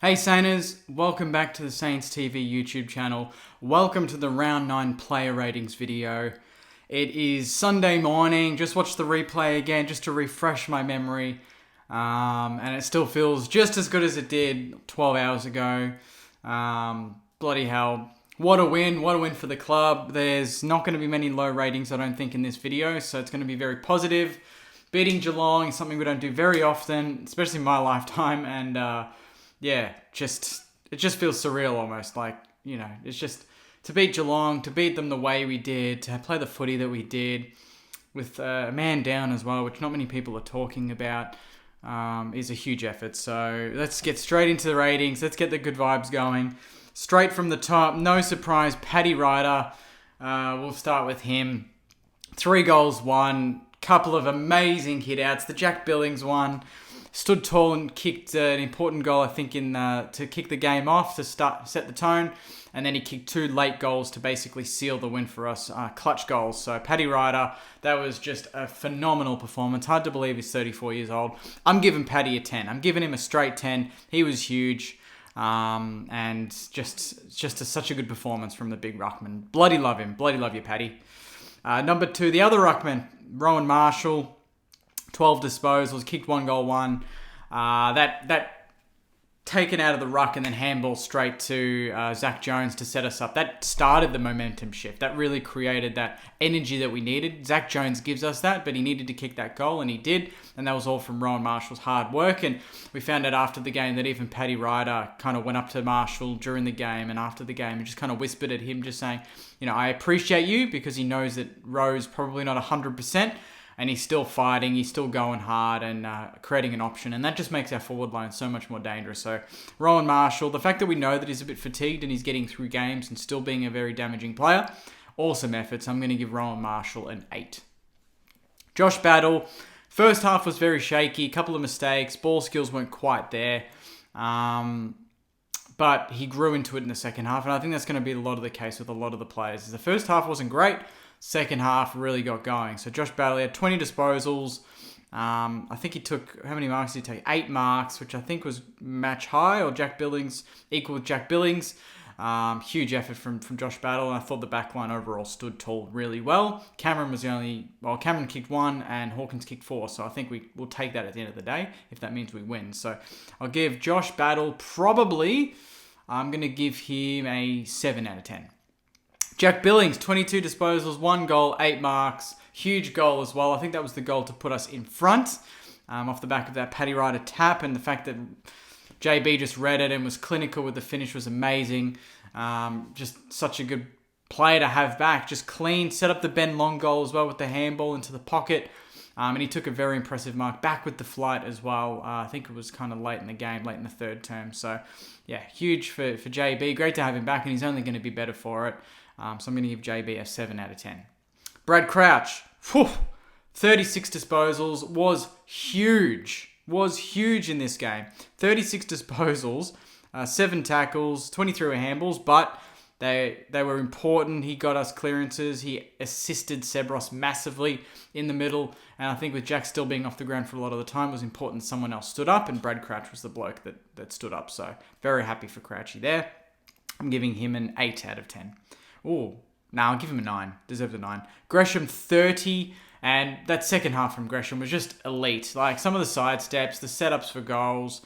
Hey Sainers, welcome back to the Saints TV YouTube channel. Welcome to the Round 9 player ratings video. It is Sunday morning, just watched the replay again just to refresh my memory. And it still feels just as good as it did 12 hours ago. Bloody hell. What a win for the club. There's not going to be many low ratings, I don't think, in this video, so it's going to be very positive. Beating Geelong is something we don't do very often, especially in my lifetime, and yeah, it just feels surreal almost. Like, you know, it's just to beat Geelong, to beat them the way we did, to play the footy that we did with a man down as well, which not many people are talking about, is a huge effort. So let's get straight into the ratings. Let's get the good vibes going. Straight from the top, no surprise, Paddy Ryder. We'll start with him. 3 goals, 1. Couple of amazing hit-outs. The Jack Billings one. Stood tall and kicked an important goal, I think, to kick the game off, to set the tone. And then he kicked 2 late goals to basically seal the win for us. Clutch goals. So Paddy Ryder, that was just a phenomenal performance. Hard to believe he's 34 years old. I'm giving Paddy a 10. I'm giving him a straight 10. He was huge. And such a good performance from the big ruckman. Bloody love him. Bloody love you, Paddy. Number 2, the other ruckman, Rowan Marshall. 12 disposals, kicked 1 goal, 1. That taken out of the ruck and then handball straight to Zach Jones to set us up. That started the momentum shift. That really created that energy that we needed. Zach Jones gives us that, but he needed to kick that goal, and he did. And that was all from Rowan Marshall's hard work. And we found out after the game that even Paddy Ryder kind of went up to Marshall during the game and after the game and just kind of whispered at him, just saying, you know, I appreciate you, because he knows that Rowe's probably not 100%. And he's still fighting, he's still going hard and creating an option. And that just makes our forward line so much more dangerous. So Rowan Marshall, the fact that we know that he's a bit fatigued and he's getting through games and still being a very damaging player, awesome efforts. I'm going to give Rowan Marshall an 8. Josh Battle, first half was very shaky, a couple of mistakes, ball skills weren't quite there. But he grew into it in the second half. And I think that's going to be a lot of the case with a lot of the players. The first half wasn't great. Second half really got going. So Josh Battle had 20 disposals. I think he took, how many marks did he take? 8 marks, which I think was match high, or Jack Billings, equal with Jack Billings. Huge effort from Josh Battle. And I thought the back line overall stood tall really well. Cameron kicked 1 and Hawkins kicked 4. So I think we'll take that at the end of the day, if that means we win. So I'll give Josh Battle I'm going to give him a 7 out of 10. Jack Billings, 22 disposals, 1 goal, 8 marks. Huge goal as well. I think that was the goal to put us in front off the back of that Paddy Ryder tap. And the fact that JB just read it and was clinical with the finish was amazing. Just such a good player to have back. Just clean, set up the Ben Long goal as well with the handball into the pocket. And he took a very impressive mark back with the flight as well. I think it was kind of late in the game, late in the third term. So, yeah, huge for JB. Great to have him back, and he's only going to be better for it. So I'm going to give JB a 7 out of 10. Brad Crouch, 36 disposals, was huge in this game. 36 disposals, 7 tackles, 23 were handballs, but they were important. He got us clearances. He assisted Sebros massively in the middle. And I think with Jack still being off the ground for a lot of the time, it was important someone else stood up, and Brad Crouch was the bloke that stood up. So very happy for Crouchy there. I'm giving him an 8 out of 10. I'll give him a 9. Deserves a 9. Gresham, 30. And that second half from Gresham was just elite. Like, some of the side steps, the setups for goals.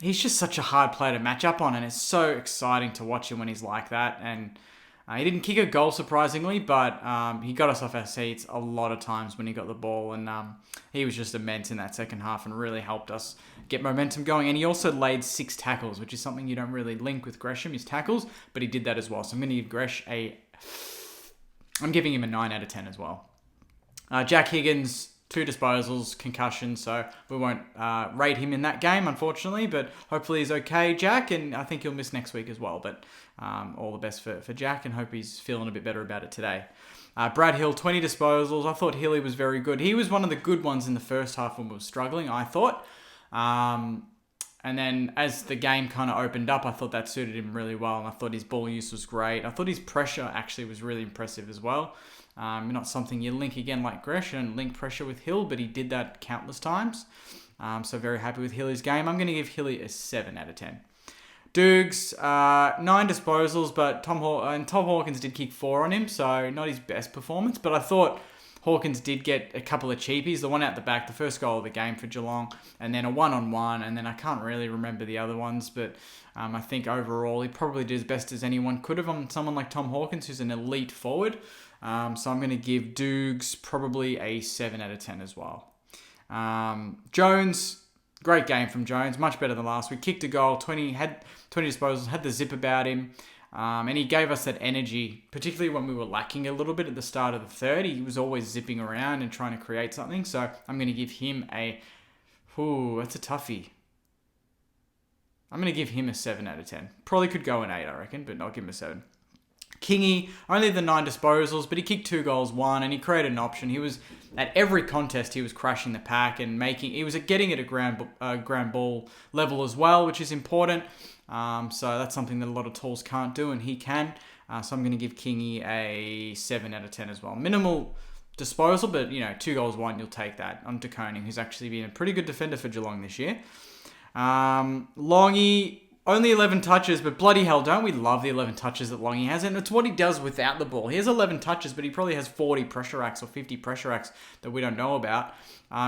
He's just such a hard player to match up on, and it's so exciting to watch him when he's like that. And he didn't kick a goal, surprisingly, but he got us off our seats a lot of times when he got the ball. And he was just immense in that second half and really helped us get momentum going. And he also laid 6 tackles, which is something you don't really link with Gresham, his tackles, but he did that as well. So I'm going to give I'm giving him a 9 out of 10 as well. Jack Higgins, 2 disposals, concussion, so we won't rate him in that game, unfortunately, but hopefully he's okay, Jack, and I think he'll miss next week as well. But all the best for Jack, and hope he's feeling a bit better about it today. Brad Hill, 20 disposals. I thought Hilly was very good. He was one of the good ones in the first half when we were struggling, I thought. And then as the game kind of opened up, I thought that suited him really well. And I thought his ball use was great. I thought his pressure actually was really impressive as well. Not something you link again like Gresham, link pressure with Hill, but he did that countless times. So very happy with Hilly's game. I'm going to give Hilly a 7 out of 10. Dukes, 9 disposals, but Tom Hawkins did kick 4 on him, so not his best performance. But I thought Hawkins did get a couple of cheapies. The one out the back, the first goal of the game for Geelong, and then a 1-on-1, and then I can't really remember the other ones, but I think overall he probably did as best as anyone could have on someone like Tom Hawkins, who's an elite forward. So I'm going to give Dukes probably a 7 out of 10 as well. Jones, great game from Jones, much better than last week. Kicked a goal, had 20 disposals, had the zip about him. And he gave us that energy, particularly when we were lacking a little bit at the start of the third. He was always zipping around and trying to create something. So I'm going to give him that's a toughie. I'm going to give him a 7 out of 10. Probably could go an 8, I reckon, but I'll give him a 7. Kingy, only the 9 disposals, but he kicked 2 goals, 1, and he created an option. He was, at every contest, he was crashing the pack and he was getting it at ground ball level as well, which is important. So that's something that a lot of tools can't do, and he can. So I'm going to give Kingy a 7 out of 10 as well. Minimal disposal, but 2 goals, 1, you'll take that. On to Koning, who's actually been a pretty good defender for Geelong this year. Longy, only 11 touches, but bloody hell, don't we love the 11 touches that Longy has? And it's what he does without the ball. He has 11 touches, but he probably has 40 pressure acts or 50 pressure acts that we don't know about.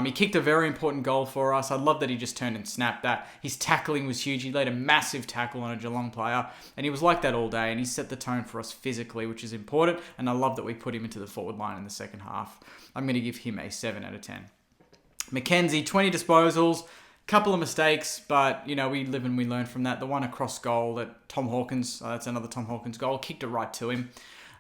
He kicked a very important goal for us. I love that he just turned and snapped that. His tackling was huge. He laid a massive tackle on a Geelong player, and he was like that all day, and he set the tone for us physically, which is important, and I love that we put him into the forward line in the second half. I'm going to give him a 7 out of 10. Mackenzie, 20 disposals. Couple of mistakes, but we live and we learn from that. The one across goal that Tom Hawkins, that's another Tom Hawkins goal, kicked it right to him.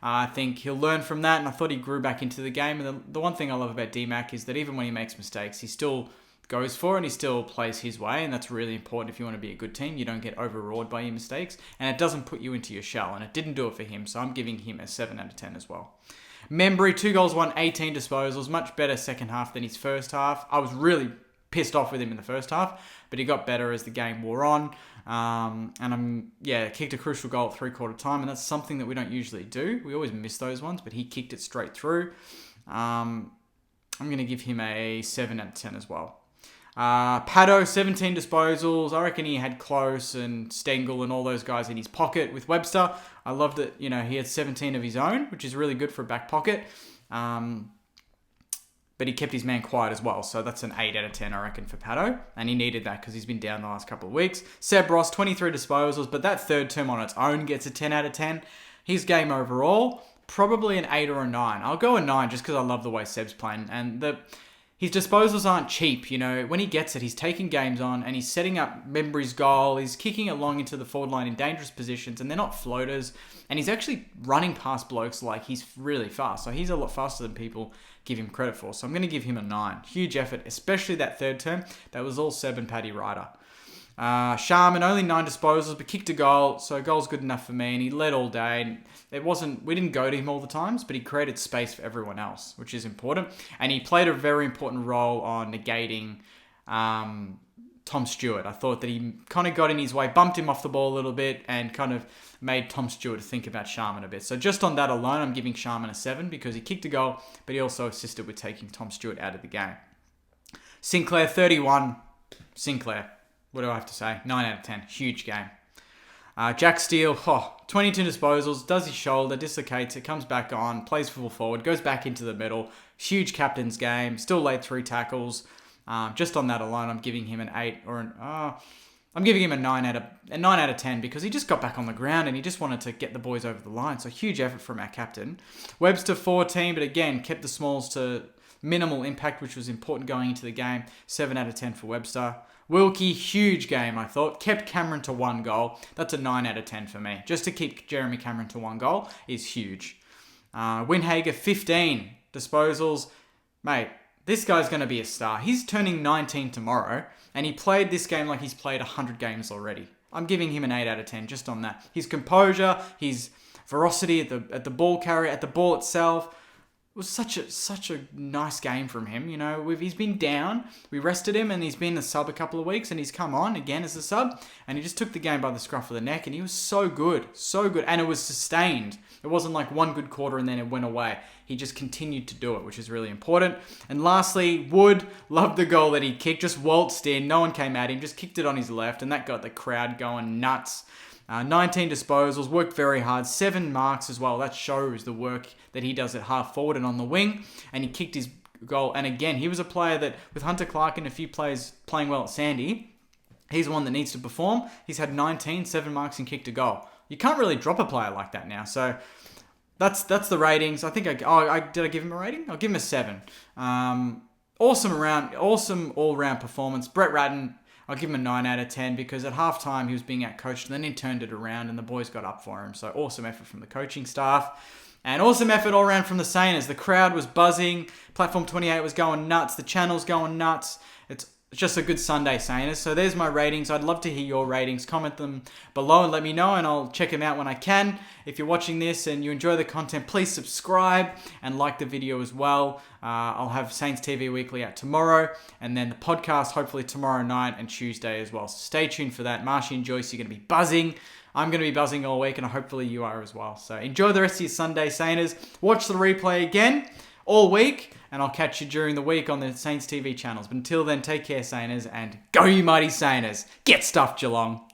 I think he'll learn from that, and I thought he grew back into the game. And the one thing I love about D-Mac is that even when he makes mistakes, he still goes for it and he still plays his way, and that's really important if you want to be a good team. You don't get overawed by your mistakes, and it doesn't put you into your shell, and it didn't do it for him, so I'm giving him a 7 out of 10 as well. Membry, 2 goals, 1, 18 disposals, much better second half than his first half. I was really pissed off with him in the first half, but he got better as the game wore on. Kicked a crucial goal at 3/4 time, and that's something that we don't usually do. We always miss those ones, but he kicked it straight through. I'm going to give him a 7 out of 10 as well. Paddo, 17 disposals. I reckon he had Close and Stengel and all those guys in his pocket with Webster. I love that, he had 17 of his own, which is really good for a back pocket. But he kept his man quiet as well. So that's an 8 out of 10, I reckon, for Paddo. And he needed that because he's been down the last couple of weeks. Seb Ross, 23 disposals, but that third term on its own gets a 10 out of 10. His game overall, probably an 8 or a 9. I'll go a 9 just because I love the way Seb's playing. And his disposals aren't cheap. When he gets it, he's taking games on and he's setting up Membry's goal. He's kicking it long into the forward line in dangerous positions, and they're not floaters. And he's actually running past blokes like he's really fast. So he's a lot faster than people give him credit for. So I'm going to give him a 9. Huge effort, especially that third term. That was all Seb and Paddy Ryder. Sharman, only 9 disposals, but kicked a goal. So goal's good enough for me. And he led all day. And we didn't go to him all the times, but he created space for everyone else, which is important. And he played a very important role on negating Tom Stewart. I thought that he kind of got in his way, bumped him off the ball a little bit, and kind of made Tom Stewart think about Sharman a bit. So just on that alone, I'm giving Sharman a 7 because he kicked a goal, but he also assisted with taking Tom Stewart out of the game. Sinclair, 31. Sinclair, what do I have to say? 9 out of 10. Huge game. Jack Steele, 22 disposals, does his shoulder, dislocates it, comes back on, plays full forward, goes back into the middle. Huge captain's game, still laid 3 tackles. Just on that alone, I'm giving him an 8 or I'm giving him a 9 out of 10 because he just got back on the ground and he just wanted to get the boys over the line. So huge effort from our captain. Webster, 14, but again, kept the smalls to minimal impact, which was important going into the game. 7 out of 10 for Webster. Wilkie, huge game, I thought. Kept Cameron to 1 goal. That's a 9 out of 10 for me. Just to keep Jeremy Cameron to 1 goal is huge. Winhager, 15 disposals. Mate, this guy's going to be a star. He's turning 19 tomorrow, and he played this game like he's played 100 games already. I'm giving him an 8 out of 10 just on that. His composure, his ferocity at the ball carrier, at the ball itself. was such a nice game from him. He's been down. We rested him, and he's been a sub a couple of weeks, and he's come on again as a sub, and he just took the game by the scruff of the neck, and he was so good, and it was sustained. It wasn't like one good quarter and then it went away. He just continued to do it, which is really important. And lastly, Wood, loved the goal that he kicked, just waltzed in, no one came at him, just kicked it on his left, and that got the crowd going nuts. 19 disposals, worked very hard, 7 marks as well. That shows the work that he does at half forward and on the wing, and he kicked his goal. And again, he was a player that, with Hunter Clark and a few players playing well at Sandy, he's one that needs to perform. He's had 19, 7 marks and kicked a goal. You can't really drop a player like that now. So that's the ratings. I think did I give him a rating? I'll give him a 7. Awesome all-round performance. Brett Ratton, I'll give him a 9 out of 10 because at halftime he was being outcoached and then he turned it around and the boys got up for him. So awesome effort from the coaching staff. And awesome effort all around from the Saners. The crowd was buzzing. Platform 28 was going nuts. The channel's going nuts. It's just a good Sunday, Saners. So there's my ratings. I'd love to hear your ratings. Comment them below and let me know, and I'll check them out when I can. If you're watching this and you enjoy the content, please subscribe and like the video as well. I'll have Saints TV Weekly out tomorrow, and then the podcast hopefully tomorrow night and Tuesday as well. So stay tuned for that. Marshy and Joyce, you're going to be buzzing. I'm going to be buzzing all week, and hopefully you are as well. So enjoy the rest of your Sunday, Sainers. Watch the replay again all week, and I'll catch you during the week on the Saints TV channels. But until then, take care, Sainers, and go you mighty Sainers. Get stuffed, Geelong.